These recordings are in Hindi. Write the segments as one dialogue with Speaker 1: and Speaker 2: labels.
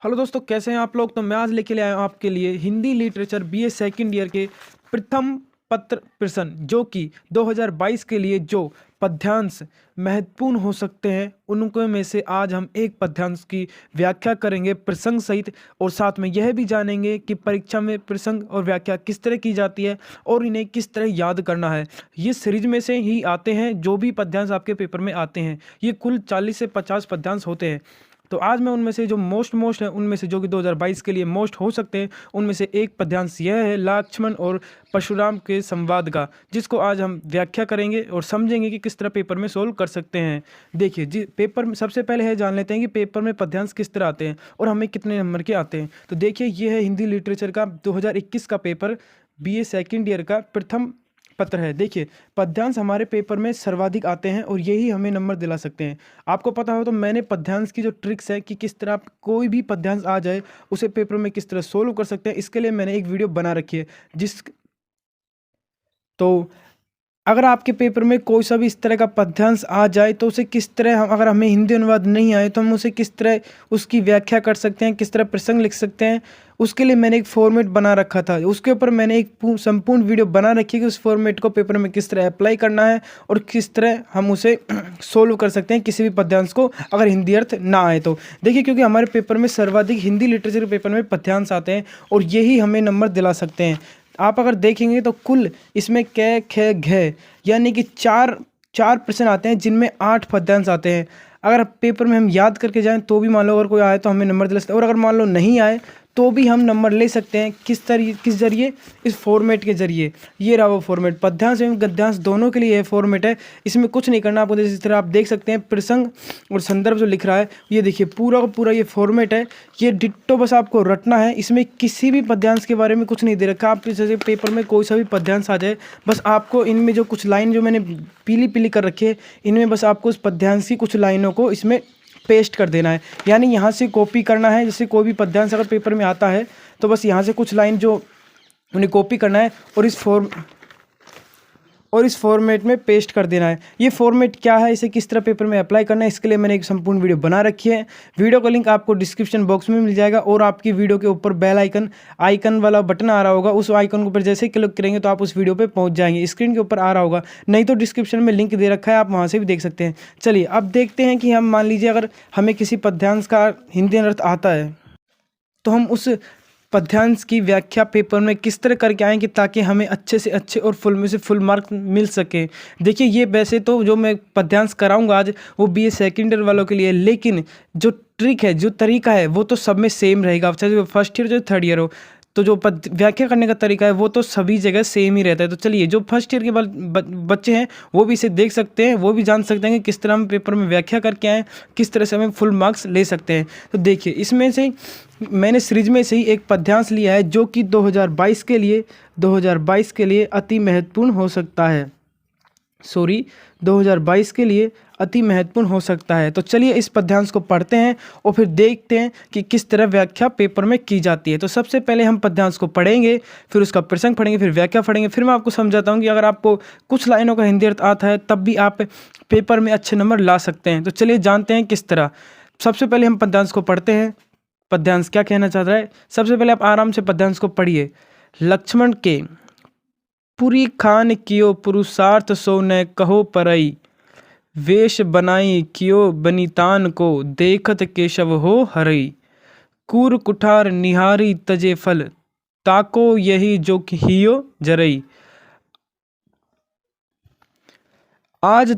Speaker 1: हेलो दोस्तों, कैसे हैं आप लोग। तो मैं आज लेके आया हूँ आपके लिए Hindi literature BA second year के प्रथम पत्र प्रश्न, जो कि 2022 के लिए जो पद्यांश महत्वपूर्ण हो सकते हैं उनको में से आज हम एक पद्यांश की व्याख्या करेंगे प्रसंग सहित, और साथ में यह भी जानेंगे कि परीक्षा में प्रसंग और व्याख्या किस तरह की जाती है और इन्हें किस तरह याद करना है। ये सीरीज में से ही आते हैं जो भी पद्यांश आपके पेपर में आते हैं। ये कुल 40 से 50 पद्यांश होते हैं। तो आज मैं उनमें से जो मोस्ट है, उनमें से जो कि 2022 के लिए मोस्ट हो सकते हैं, उनमें से एक पद्यांश यह है लक्ष्मण और परशुराम के संवाद का, जिसको आज हम व्याख्या करेंगे और समझेंगे कि किस तरह पेपर में सोल्व कर सकते हैं। देखिए जी, पेपर में सबसे पहले है जान लेते हैं कि पेपर में पद्यांश किस तरह आते हैं और हमें कितने नंबर के आते हैं। तो देखिए, ये है हिंदी लिटरेचर का 2021 का पेपर, बीए सेकेंड ईयर का प्रथम पत्र है। देखिए, पद्यांश हमारे पेपर में सर्वाधिक आते हैं और यही हमें नंबर दिला सकते हैं। आपको पता हो तो मैंने पद्यांश की जो ट्रिक्स है कि किस तरह आप कोई भी पद्यांश आ जाए उसे पेपर में किस तरह सोल्व कर सकते हैं, इसके लिए मैंने एक वीडियो बना रखी है। तो अगर आपके पेपर में कोई सा भी इस तरह का पद्यांश आ जाए तो उसे किस तरह हम, अगर हमें हिंदी अनुवाद नहीं आए तो हम उसे किस तरह उसकी व्याख्या कर सकते हैं, किस तरह प्रसंग लिख सकते हैं, उसके लिए मैंने एक फॉर्मेट बना रखा था। उसके ऊपर मैंने एक संपूर्ण वीडियो बना रखी है कि उस फॉर्मेट को पेपर में किस तरह अप्लाई करना है और किस तरह हम उसे सोल्व कर सकते हैं किसी भी पद्यांश को अगर हिंदी अर्थ ना आए तो। देखिए, क्योंकि हमारे पेपर में सर्वाधिक हिंदी लिटरेचर के पेपर में पद्यांश आते हैं और यही हमें नंबर दिला सकते हैं। आप अगर देखेंगे तो कुल इसमें कै खे घे यानी कि चार प्रश्न आते हैं जिनमें 8 पद्यांश आते हैं। अगर पेपर में हम याद करके जाएं तो भी मान लो अगर कोई आए तो हमें नंबर दिला सकते हैं, और अगर मान लो नहीं आए तो भी हम नंबर ले सकते हैं। किस जरिए? इस फॉर्मेट के जरिए। ये रहा वो फॉर्मेट, पद्यांश एवं गद्यांश दोनों के लिए ये फॉर्मेट है। इसमें कुछ नहीं करना आपको, जिस तरह आप देख सकते हैं प्रसंग और संदर्भ जो लिख रहा है, ये देखिए पूरा का पूरा ये फॉर्मेट है। ये डिट्टो बस आपको रटना है। इसमें किसी भी पद्यांश के बारे में कुछ नहीं दे रखा। आप जैसे पेपर में कोई सा भी पद्यांश आ जाए, बस आपको इनमें जो कुछ लाइन जो मैंने पीली पीली कर रखी है, इनमें बस आपको उस पद्यांश की कुछ लाइनों को इसमें पेस्ट कर देना है, यानी यहाँ से कॉपी करना है। जैसे कोई भी पद्यांश अगर पेपर में आता है तो बस यहाँ से कुछ लाइन जो उन्हें कॉपी करना है और इस फॉर्मेट में पेस्ट कर देना है। ये फॉर्मेट क्या है, इसे किस तरह पेपर में अप्लाई करना है, इसके लिए मैंने एक संपूर्ण वीडियो बना रखी है। वीडियो का लिंक आपको डिस्क्रिप्शन बॉक्स में मिल जाएगा, और आपकी वीडियो के ऊपर बेल आइकन वाला बटन आ रहा होगा। उस आइकन के ऊपर जैसे क्लिक करेंगे तो आप उस वीडियो पे पहुंच जाएंगे। स्क्रीन के ऊपर आ रहा होगा, नहीं तो डिस्क्रिप्शन में लिंक दे रखा है, आप वहाँ से भी देख सकते हैं। चलिए अब देखते हैं कि हम मान लीजिए अगर हमें किसी पद्यांश का हिंदी अर्थ आता है तो हम उस पद्यांश की व्याख्या पेपर में किस तरह करके आएंगे ताकि हमें अच्छे से अच्छे और फुल में से फुल मार्क मिल सके। देखिए, ये वैसे तो जो मैं पद्यांश कराऊंगा आज वो बीए सेकेंड ईयर वालों के लिए, लेकिन जो ट्रिक है, जो तरीका है, वो तो सब में सेम रहेगा, चाहे फर्स्ट ईयर जो थर्ड ईयर हो। तो जो व्याख्या करने का तरीका है वो तो सभी जगह सेम ही रहता है। तो चलिए, जो फर्स्ट ईयर के बच्चे हैं वो भी इसे देख सकते हैं, वो भी जान सकते हैं कि किस तरह हम पेपर में व्याख्या करके आएँ, किस तरह से हमें फुल मार्क्स ले सकते हैं। तो देखिए, इसमें से मैंने सीरीज में से ही एक पद्यांश लिया है जो कि 2022 के लिए अति महत्वपूर्ण हो सकता है। 2022 के लिए अति महत्वपूर्ण हो सकता है। तो चलिए इस पद्यांश को पढ़ते हैं और फिर देखते हैं कि किस तरह व्याख्या पेपर में की जाती है। तो सबसे पहले हम पद्यांश को पढ़ेंगे, फिर उसका प्रसंग पढ़ेंगे, फिर व्याख्या पढ़ेंगे। फिर मैं आपको समझाता हूँ कि अगर आपको कुछ लाइनों का हिंदी अर्थ आता है तब भी आप पेपर में अच्छे नंबर ला सकते हैं। तो चलिए जानते हैं किस तरह। सबसे पहले हम पद्यांश को पढ़ते हैं। पद्यांश क्या कहना चाहता है, सबसे पहले आप आराम से पद्यांश को पढ़िए। लक्ष्मण के पुरी खान कियो पुरुषार्थ सो न कहो परई, वेश बनाई कियो बनितान को देखत केशव हो हरई, कूर कुठार निहारी तजे फल, ताको यही जो हियो जरई, आज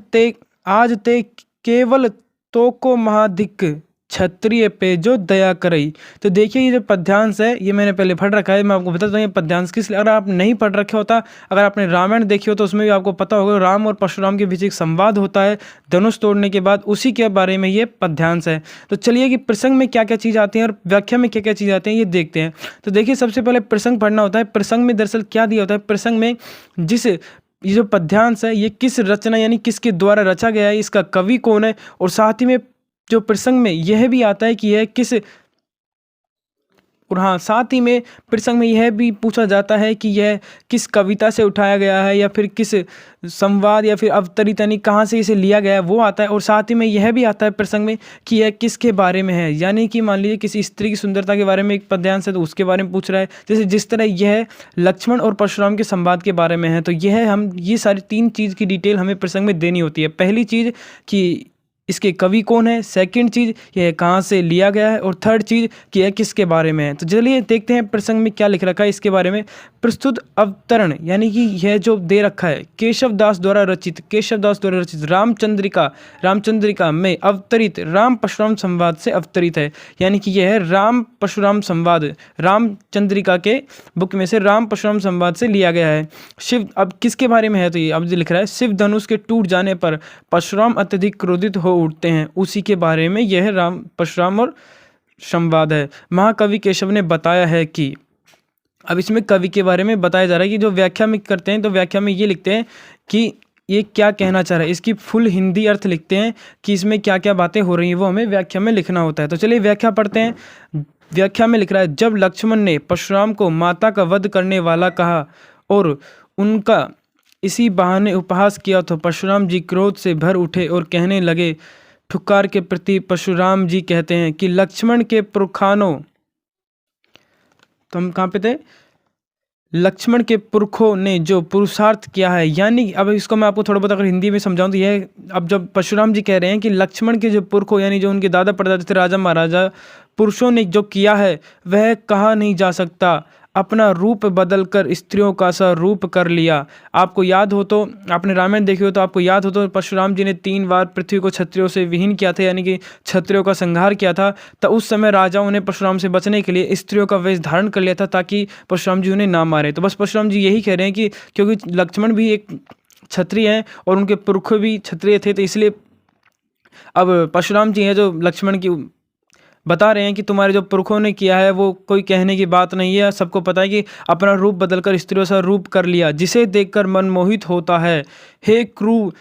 Speaker 1: ते केवल तो को महाधिक, क्षत्रिय पे जो दया करई। तो देखिए, ये जो पद्यांश है ये मैंने पहले पढ़ रखा है। मैं आपको बताता हूँ ये पद्यांश किस लिए, अगर आप नहीं पढ़ रखे होता, अगर आपने रामायण देखी हो तो उसमें भी आपको पता होगा राम और परशुराम के बीच एक संवाद होता है धनुष तोड़ने के बाद, उसी के बारे में ये पद्यांश है। तो चलिए कि प्रसंग में क्या क्या चीज़ आती है और व्याख्या में क्या क्या चीज़ आती है ये देखते हैं। तो देखिए, सबसे पहले प्रसंग पढ़ना होता है। प्रसंग में दरअसल क्या दिया होता है, प्रसंग में ये जो पद्यांश है ये किस रचना यानी किसके द्वारा रचा गया है, इसका कवि कौन है, और साथ ही में जो प्रसंग में यह भी आता है कि यह किस और हाँ, साथ ही में प्रसंग में यह भी पूछा जाता है कि यह किस कविता से उठाया गया है या फिर किस संवाद या फिर अवतरित यानी कहाँ से इसे लिया गया है वो आता है। और साथ ही में यह भी आता है प्रसंग में कि यह किसके बारे में है, यानी कि मान लीजिए किसी स्त्री की सुंदरता के बारे में एक पद्यांश है तो उसके बारे में पूछ रहा है। जैसे जिस तरह यह लक्ष्मण और परशुराम के संवाद के बारे में है, तो ये सारी 3 चीज़ की डिटेल हमें प्रसंग में देनी होती है। पहली चीज़ कि इसके कवि कौन है, सेकंड चीज़ यह कहाँ से लिया गया है, और थर्ड चीज़ कि यह किसके बारे में है। तो चलिए देखते हैं प्रसंग में क्या लिख रखा है इसके बारे में। प्रस्तुत अवतरण यानी कि यह जो दे रखा है केशव दास द्वारा रचित रामचंद्रिका में अवतरित राम परशुराम संवाद से अवतरित है। यानी कि यह राम परशुराम संवाद रामचंद्रिका के बुक में से राम परशुराम संवाद से लिया गया है। शिव अब किसके बारे में है, तो ये अब जो लिख रहा है शिव धनुष के टूट जाने पर परशुराम अत्यधिक क्रोधित हो उठते हैं, उसी के बारे में यह राम परशुराम और संवाद है। महाकवि केशव ने बताया है कि अब इसमें कवि के बारे में बताया जा रहा है कि जो व्याख्या में करते हैं तो व्याख्या में ये लिखते हैं कि ये क्या कहना चाह रहा है, इसकी फुल हिंदी अर्थ लिखते हैं कि इसमें क्या क्या बातें हो रही हैं वो हमें व्याख्या में लिखना होता है। तो चलिए व्याख्या पढ़ते हैं। व्याख्या में लिख रहा है, जब लक्ष्मण ने परशुराम को माता का वध करने वाला कहा और उनका इसी बहाने उपहास किया तो परशुराम जी क्रोध से भर उठे और कहने लगे। ठुक्कार के प्रति परशुराम जी कहते हैं कि लक्ष्मण के पुरखानों, तो हम कहाँ पे थे, लक्ष्मण के पुरखों ने जो पुरुषार्थ किया है, यानी अब इसको मैं आपको थोड़ा बहुत अगर हिंदी में समझाऊं तो यह अब जब परशुराम जी कह रहे हैं कि लक्ष्मण के जो पुरखों यानी जो उनके दादा परदादा थे राजा महाराजा पुरुषों ने जो किया है वह कहा नहीं जा सकता। अपना रूप बदलकर स्त्रियों का सा रूप कर लिया। आपको याद हो तो आपने रामायण देखी हो तो आपको याद हो तो परशुराम जी ने 3 बार पृथ्वी को क्षत्रियों से विहीन किया था, यानी कि क्षत्रियों का संहार किया था। तो उस समय राजाओं ने परशुराम से बचने के लिए स्त्रियों का वेश धारण कर लिया था ताकि परशुराम जी उन्हें ना मारे। तो बस परशुराम जी यही कह रहे हैं कि क्योंकि लक्ष्मण भी एक क्षत्रिय हैं और उनके पुरख भी क्षत्रिय थे, तो इसलिए अब परशुराम जी हैं जो लक्ष्मण की बता रहे हैं कि तुम्हारे जो पुरखों ने किया है वो कोई कहने की बात नहीं है। सबको पता है कि अपना रूप बदलकर स्त्रियों सा रूप कर लिया, जिसे देखकर मन मोहित होता है। हे क्रू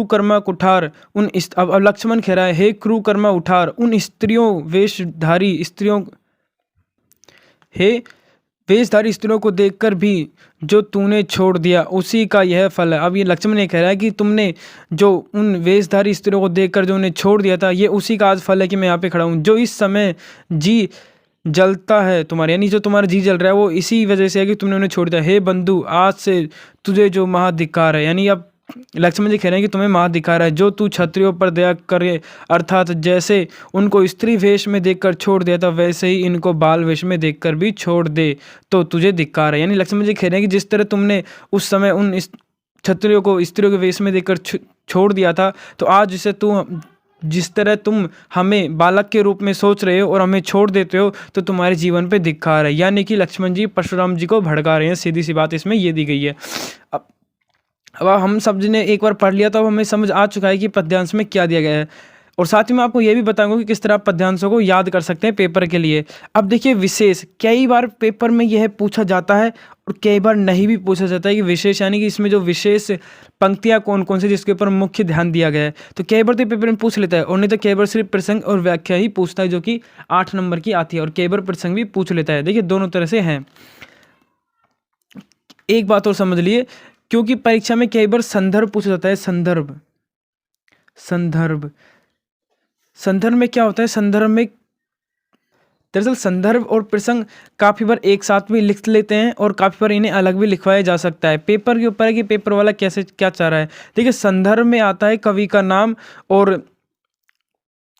Speaker 1: कर्मा कुठार उन अब लक्ष्मण कह रहा है, हे क्रू कर्मा उठार उन वेशधारी स्त्रियों को देखकर भी जो तूने छोड़ दिया उसी का यह फल है। अब ये लक्ष्मण ने कह रहा है कि तुमने जो उन वेशधारी स्त्रियों को देखकर जो उन्हें छोड़ दिया था, ये उसी का आज फल है कि मैं यहाँ पे खड़ा हूँ। जो इस समय जी जलता है तुम्हारे, यानी जो तुम्हारा जी जल रहा है वो इसी वजह से है कि तुमने उन्हें छोड़ दिया। हे बंधु, आज से तुझे जो महाधिकार है, यानी अब लक्ष्मण जी कह रहे हैं कि तुम्हें महाधिकार है, जो तू क्षत्रियों पर दया करे, अर्थात जैसे उनको स्त्री वेश में देखकर छोड़ दिया था वैसे ही इनको बाल वेश में देखकर भी छोड़ दे तो तुझे धिक्कार है। यानी लक्ष्मण जी कह रहे हैं कि जिस तरह तुमने उस समय उन क्षत्रियों को स्त्रियों के वेश में देखकर छोड़ दिया था, तो आज जिस तरह तुम हमें बालक के रूप में सोच रहे हो और हमें छोड़ देते हो तो तुम्हारे जीवन पे धिक्कार है। यानी कि लक्ष्मण जी परशुराम जी को भड़का रहे हैं, सीधी सी बात इसमें ये दी गई है। अब हम सब ने एक बार पढ़ लिया तो अब हमें समझ आ चुका है कि पद्यांश में क्या दिया गया है, और साथ ही मैं आपको ये भी बताऊंगा कि किस तरह आप पद्यांशों को याद कर सकते हैं पेपर के लिए। अब देखिए विशेष, कई बार पेपर में यह पूछा जाता है और कई बार नहीं भी पूछा जाता है कि विशेष, यानी कि इसमें जो विशेष पंक्तियाँ कौन कौन सी जिसके ऊपर मुख्य ध्यान दिया गया है। तो कई बार तो पेपर में पूछ लेता है, और नहीं तो कई बार सिर्फ प्रसंग और व्याख्या ही पूछता है जो कि 8 नंबर की आती है, और कई बार प्रसंग भी पूछ लेता है। देखिए दोनों तरह से हैं। एक बात और समझ लिए, क्योंकि परीक्षा में कई बार संदर्भ पूछा जाता है। संदर्भ में क्या होता है, संदर्भ में दरअसल संदर्भ और प्रसंग काफ़ी बार एक साथ भी लिख लेते हैं और काफ़ी बार इन्हें अलग भी लिखवाया जा सकता है। पेपर के ऊपर है कि पेपर वाला कैसे क्या चाह रहा है। देखिए संदर्भ में आता है कवि का नाम और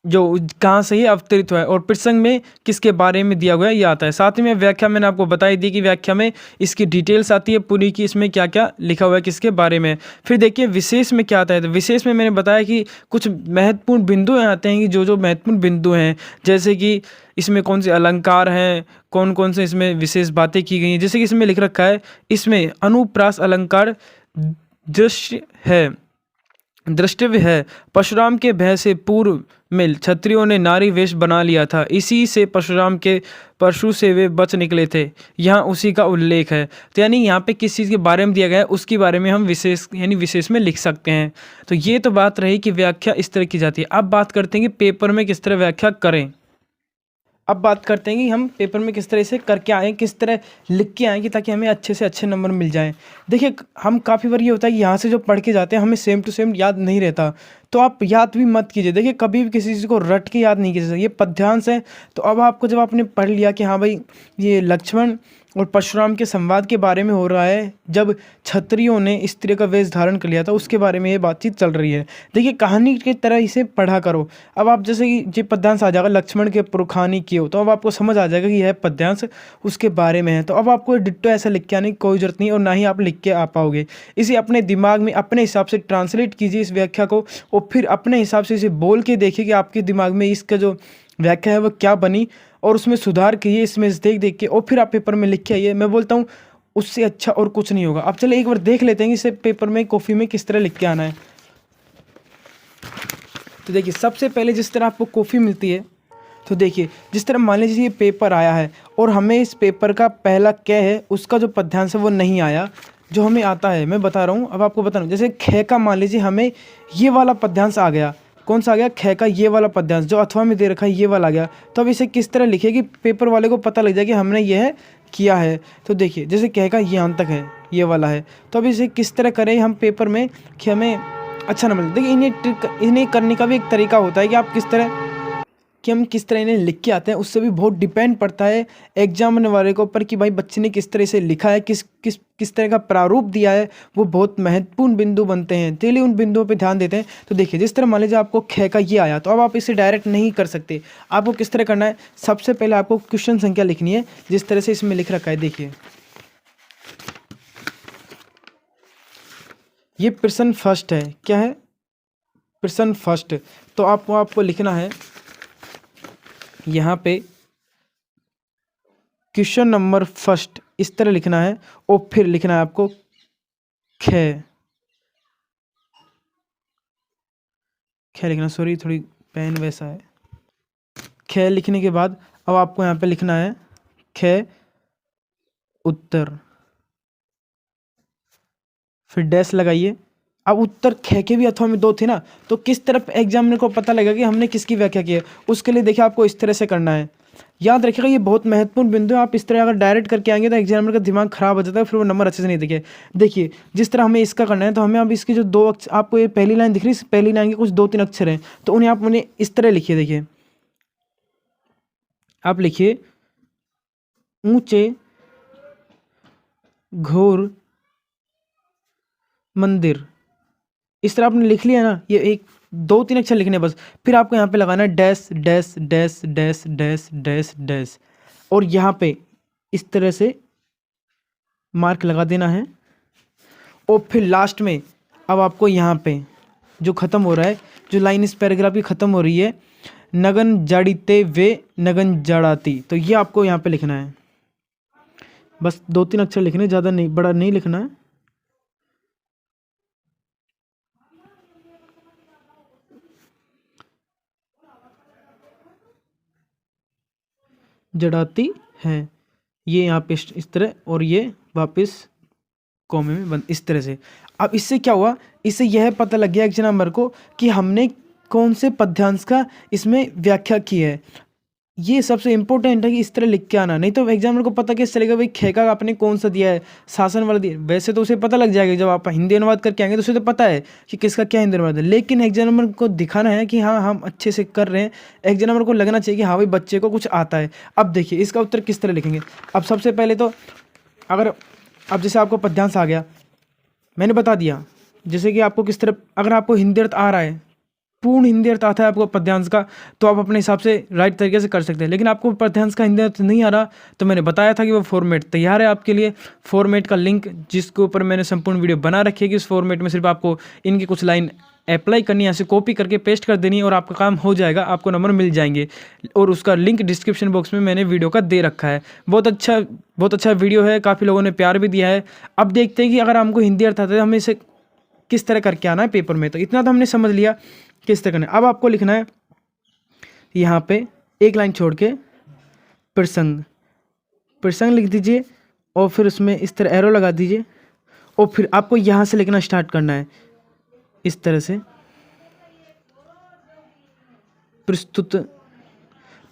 Speaker 1: जो कहाँ से ये अवतरित हुआ है, और प्रसंग में किसके बारे में दिया हुआ है ये आता है। साथ ही में व्याख्या मैंने आपको बताई दी कि व्याख्या में इसकी डिटेल्स आती है पूरी की, इसमें क्या क्या लिखा हुआ है किसके बारे में। फिर देखिए विशेष में क्या आता है, तो विशेष में मैंने बताया कि कुछ महत्वपूर्ण बिंदु आते हैं कि जो महत्वपूर्ण बिंदु हैं, जैसे कि इसमें कौन से अलंकार हैं, कौन कौन से इसमें विशेष बातें की गई हैं। जैसे कि इसमें लिख रखा है, इसमें अनुप्रास अलंकार दृष्टव्य है। परशुराम के भय से पूर्व में क्षत्रियों ने नारी वेश बना लिया था, इसी से परशुराम के परशु से वे बच निकले थे, यहाँ उसी का उल्लेख है। तो यानी यहाँ पे किस चीज़ के बारे में दिया गया है उसके बारे में हम विशेष में लिख सकते हैं। तो ये तो बात रही कि व्याख्या इस तरह की जाती है। अब बात करते हैं कि पेपर में किस तरह व्याख्या करें। अब बात करते हैं कि हम पेपर में किस तरह से करके आएँ, किस तरह लिख के आएँ कि ताकि हमें अच्छे से अच्छे नंबर मिल जाएँ। देखिए हम काफ़ी बार ये होता है कि यहाँ से जो पढ़ के जाते हैं हमें सेम टू सेम याद नहीं रहता, तो आप याद भी मत कीजिए। देखिए कभी भी किसी चीज़ को रट के याद नहीं कीजिए, ये पद्यांश है। तो अब आपको जब आपने पढ़ लिया कि हाँ भाई ये लक्ष्मण और परशुराम के संवाद के बारे में हो रहा है, जब क्षत्रियों ने स्त्री का वेश धारण कर लिया था उसके बारे में ये बातचीत चल रही है। देखिए कहानी की तरह इसे पढ़ा करो। अब आप जैसे कि ये पद्यांश आ जाएगा लक्ष्मण के पुरखानी कियो, तो अब आपको समझ आ जाएगा कि यह पद्यांश उसके बारे में है। तो अब आपको डिट्टो ऐसा लिख के आने की कोई ज़रूरत नहीं और ना ही आप लिख के आ पाओगे। इसे अपने दिमाग में अपने हिसाब से ट्रांसलेट कीजिए इस व्याख्या को, और फिर अपने हिसाब से इसे बोल के देखिए कि आपके दिमाग में इसका जो व्याख्या है वो क्या बनी, और उसमें सुधार कीजिए इसमें देख देख के, और फिर आप पेपर में लिख के आइए। मैं बोलता हूँ उससे अच्छा और कुछ नहीं होगा। अब चले एक बार देख लेते हैं कि इसे पेपर में कॉपी में किस तरह लिख के आना है। तो देखिए सबसे पहले जिस तरह आपको कॉपी मिलती है, तो देखिए जिस तरह मान लीजिए ये पेपर आया है और हमें इस पेपर का पहला क है उसका जो पद्यांश है वो नहीं आया, जो हमें आता है मैं बता रहा हूँ। अब आपको बता रहा हूँ जैसे ख का मान लीजिए हमें ये वाला पद्यांश आ गया। कौन सा आ गया? ख का ये वाला पद्यांश जो अथवा में दे रखा है ये वाला आ गया। तो अब इसे किस तरह लिखे कि पेपर वाले को पता लग जाए कि हमने यह किया है। तो देखिए जैसे क का ये अंत तक है ये वाला है, तो अब इसे किस तरह करें हम पेपर में कि हमें अच्छा नंबर मिले। देखिए इन्हें करने का भी एक तरीका होता है कि आप किस तरह इन्हें लिख के आते हैं, उससे भी बहुत डिपेंड पड़ता है एग्जाम होने वाले के ऊपर कि भाई बच्चे ने किस तरह से लिखा है, किस तरह का प्रारूप दिया है। वो बहुत महत्वपूर्ण बिंदु बनते हैं, इसलिए उन बिंदुओं पे ध्यान देते हैं। तो देखिए जिस तरह मान लीजिए आपको ख का ये आया, तो अब आप इसे डायरेक्ट नहीं कर सकते। आपको किस तरह करना है, सबसे पहले आपको क्वेश्चन संख्या लिखनी है जिस तरह से इसमें लिख रखा है। देखिए ये प्रश्न फर्स्ट है, क्या है? प्रश्न फर्स्ट। तो आपको लिखना है यहाँ पे क्वेश्चन नंबर फर्स्ट, इस तरह लिखना है। और फिर लिखना है आपको ख लिखना, सॉरी थोड़ी पेन वैसा है। ख लिखने के बाद अब आपको यहाँ पे लिखना है ख उत्तर, फिर डैश लगाइए। अब उत्तर ख के भी अथवा में दो थे ना, तो किस तरफ एग्जामिनर को पता लगेगा कि हमने किसकी व्याख्या की है, उसके लिए देखिए आपको इस तरह से करना है। याद रखिएगा ये बहुत महत्वपूर्ण बिंदु है। आप इस तरह अगर डायरेक्ट करके आएंगे तो एग्जामिनर का दिमाग खराब हो जाता है, फिर वो नंबर अच्छे से नहीं दिखे। देखिए जिस तरह हमें इसका करना है, तो हमें अब इसकी जो दो अक्षर आपको ये पहली लाइन दिख रही है, पहली लाइन के कुछ 2-3 अक्षर हैं, तो उन्हें आप उन्हें इस तरह लिखिए। देखिए आप लिखिए ऊंचे घोर मंदिर, इस तरह आपने लिख लिया ना। ये एक 2-3 अक्षर लिखने बस। फिर आपको यहाँ पे लगाना है dash dash dash dash dash dash dash, और यहाँ पे इस तरह से मार्क लगा देना है। और फिर लास्ट में अब आपको यहाँ पे जो ख़त्म हो रहा है, जो लाइन इस पैराग्राफ की ख़त्म हो रही है, नगन जाड़ीते वे नगन जड़ाती, तो ये आपको यहाँ पे लिखना है। बस 2-3 अक्षर लिखने, ज़्यादा नहीं, बड़ा नहीं लिखना है। जड़ाती है ये यहाँ पे इस तरह, और ये वापस कॉमे में बंद इस तरह से। अब इससे क्या हुआ, इससे यह पता लग गया एक नंबर को कि हमने कौन से पद्यांश का इसमें व्याख्या की है। ये सबसे इंपॉर्टेंट है कि इस तरह लिख के आना, नहीं तो एग्जामिनर को पता कैसे चलेगा भाई ख का आपने कौन सा दिया है, शासन वाला दिया। वैसे तो उसे पता लग जाएगा, जब आप हिंदी अनुवाद करके आएंगे तो उसे तो पता है कि किसका क्या हिंदी अनुवाद है, लेकिन एग्जामिनर को दिखाना है कि हाँ हम अच्छे से कर रहे हैं। एग्जामिनर को लगना चाहिए कि हाँ भाई बच्चे को कुछ आता है। अब देखिए इसका उत्तर किस तरह लिखेंगे। अब सबसे पहले तो अब जैसे आपको पद्यांश आ गया, मैंने बता दिया जैसे कि आपको किस तरह, अगर आपको हिंदी अर्थ आ रहा है, पूर्ण हिंदी अर्थ आता है आपको पद्यांश का, तो आप अपने हिसाब से राइट तरीके से कर सकते हैं। लेकिन आपको पद्यांश का हिंदी अर्थ नहीं आ रहा, तो मैंने बताया था कि वो फॉर्मेट तैयार है आपके लिए। फॉर्मेट का लिंक जिसके ऊपर मैंने संपूर्ण वीडियो बना रखी है कि उस फॉर्मेट में सिर्फ आपको इनकी कुछ लाइन अप्लाई करनी है, ऐसे कॉपी करके पेस्ट कर देनी है और आपका काम हो जाएगा, आपको नंबर मिल जाएंगे। और उसका लिंक डिस्क्रिप्शन बॉक्स में मैंने वीडियो का दे रखा है। बहुत अच्छा वीडियो है, काफ़ी लोगों ने प्यार भी दिया है। अब देखते हैं कि अगर हमको हिंदी अर्थ आता है हमें इसे किस तरह करके आना है पेपर में। तो इतना तो हमने समझ लिया किस तरह करना है। अब आपको लिखना है यहाँ पे एक लाइन छोड़ के प्रसंग लिख दीजिए, और फिर उसमें इस तरह एरो लगा दीजिए, और फिर आपको यहाँ से लिखना स्टार्ट करना है इस तरह से।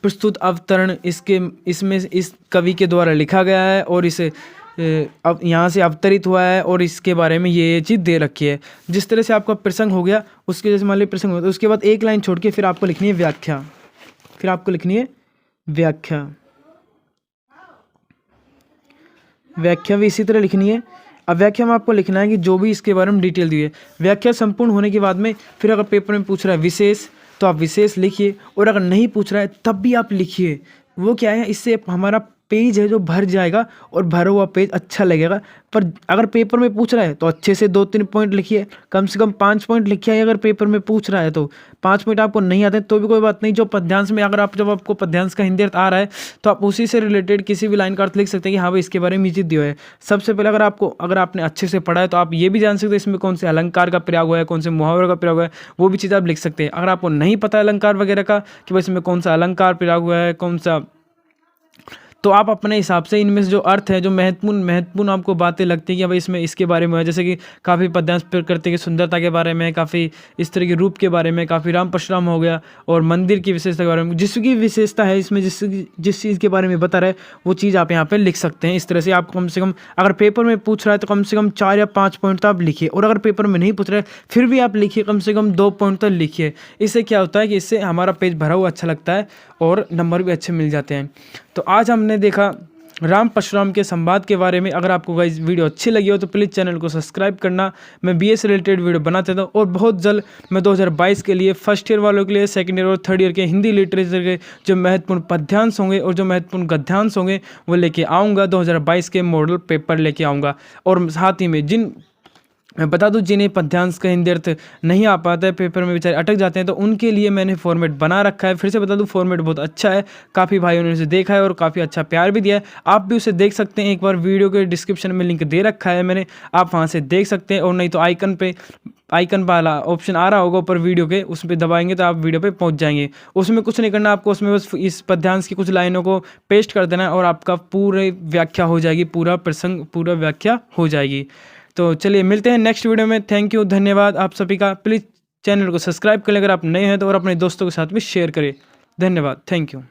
Speaker 1: प्रस्तुत अवतरण इसमें इस कवि के द्वारा लिखा गया है और इसे अब यहाँ से अवतरित हुआ है और इसके बारे में ये चीज़ दे रखी है। जिस तरह से आपका प्रसंग हो गया, उसके जैसे मान लीजिए प्रसंग हो तो उसके बाद एक लाइन छोड़ के फिर आपको लिखनी है व्याख्या। फिर आपको लिखनी है व्याख्या। व्याख्या भी इसी तरह लिखनी है। अब व्याख्या में आपको लिखना है कि जो भी इसके बारे में डिटेल दी है। व्याख्या संपूर्ण होने के बाद में फिर अगर पेपर में पूछ रहा है विशेष, तो आप विशेष लिखिए, और अगर नहीं पूछ रहा है तब भी आप लिखिए। वो क्या है, इससे हमारा पेज है जो भर जाएगा और भरा हुआ पेज अच्छा लगेगा। पर अगर पेपर में पूछ रहा है तो अच्छे से 2-3 पॉइंट लिखिए, कम से कम 5 पॉइंट लिखिए। अगर पेपर में पूछ रहा है तो 5 पॉइंट आपको नहीं आते तो भी कोई बात नहीं। जो पद्यांश में अगर जब आपको पद्यांश का हिंदी अर्थ आ रहा है तो आप उसी से रिलेटेड किसी भी लाइन का अर्थ लिख सकते हैं कि हाँ भाई इसके बारे में ये चीज़ दिया है। सबसे पहले अगर आपने अच्छे से पढ़ा है तो आप ये भी जान सकते हैं इसमें कौन से अलंकार का प्रयोग हुआ है, कौन से मुहावरे का प्रयोग हुआ है, वो भी चीज़ आप लिख सकते हैं। अगर आपको नहीं पता अलंकार वगैरह का कि भाई इसमें कौन सा अलंकार प्रयोग हुआ है, कौन सा, तो आप अपने हिसाब से इनमें से जो अर्थ है, जो महत्वपूर्ण आपको बातें लगती हैं कि भाई इसमें इसके बारे में है, जैसे कि काफ़ी पद्यांश प्रकृति की सुंदरता के बारे में, काफ़ी इस तरह के रूप के बारे में, काफ़ी राम परशुराम हो गया, और मंदिर की विशेषता के बारे में, जिसकी विशेषता है इसमें, जिस चीज़ के बारे में बता रहा है वो चीज़ आप यहाँ पर लिख सकते हैं। इस तरह से आप कम से कम, अगर पेपर में पूछ रहा है तो कम से कम 4 या 5 पॉइंट तो आप लिखिए, और अगर पेपर में नहीं पूछ रहा है फिर भी आप लिखिए, कम से कम 2 पॉइंट तो लिखिए। इससे क्या होता है कि इससे हमारा पेज भरा हुआ अच्छा लगता है और नंबर भी अच्छे मिल जाते हैं। तो आज हमने देखा राम परशुराम के संवाद के बारे में। अगर आपको गाइस वीडियो अच्छी लगी हो तो प्लीज़ चैनल को सब्सक्राइब करना। मैं बीए से रिलेटेड वीडियो बनाता था, और बहुत जल्द मैं 2022 के लिए फर्स्ट ईयर वालों के लिए, सेकंड ईयर और थर्ड ईयर के हिंदी लिटरेचर के जो महत्वपूर्ण पद्यांश होंगे और जो महत्वपूर्ण गद्यांश होंगे वो लेके आऊँगा। 2022 के मॉडल पेपर लेके आऊँगा। और साथ ही में मैं बता दूं, जिन्हें पद्यांश का हिंदी अर्थ नहीं आ पाता है, पेपर में बेचारे अटक जाते हैं, तो उनके लिए मैंने फॉर्मेट बना रखा है। फिर से बता दूं, फॉर्मेट बहुत अच्छा है, काफ़ी भाइयों ने उसे देखा है और काफ़ी अच्छा प्यार भी दिया है। आप भी उसे देख सकते हैं, एक बार वीडियो के डिस्क्रिप्शन में लिंक दे रखा है मैंने, आप वहाँ से देख सकते हैं। और नहीं तो आइकन वाला ऑप्शन आ रहा होगा ऊपर वीडियो के, उस पर दबाएंगे तो आप वीडियो पे पहुंच जाएंगे। उसमें कुछ नहीं करना आपको, उसमें बस इस पद्यांश की कुछ लाइनों को पेस्ट कर देना है और आपका पूरी व्याख्या हो जाएगी, पूरा प्रसंग, पूरा व्याख्या हो जाएगी। तो चलिए मिलते हैं नेक्स्ट वीडियो में। थैंक यू, धन्यवाद आप सभी का। प्लीज़ चैनल को सब्सक्राइब करें अगर आप नए हैं तो, और अपने दोस्तों के साथ भी शेयर करें। धन्यवाद, थैंक यू।